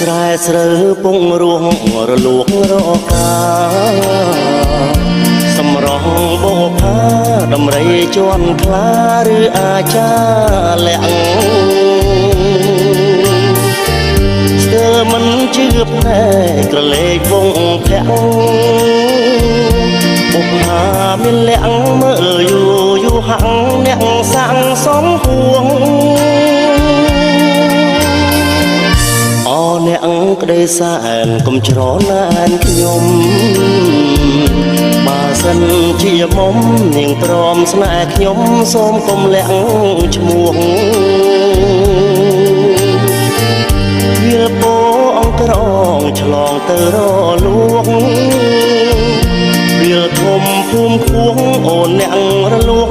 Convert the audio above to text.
ស្រែស្រូវពងរួងរលួងរកាសម្រងបោផាដំរីជន់ខ្លាឬអាចាលាក់ស្ទើរមិនជឿភ្នែកក្រឡេកវងភាក់បុកហាមានលាក់មើលយូយូហាំងអ្នកសាំងសំហួងអអ្នកក្តីសែនកុំច្រណែនខ្ញុំបើសិនជាមុំនាងព្រមស្នេហ៍ខ្ញុំសូមកុំលាក់ឈ្មោះវាពោអង្ក្រងឆ្លងទៅរលួងវាធំភូមិខួងអូនអ្នករលួង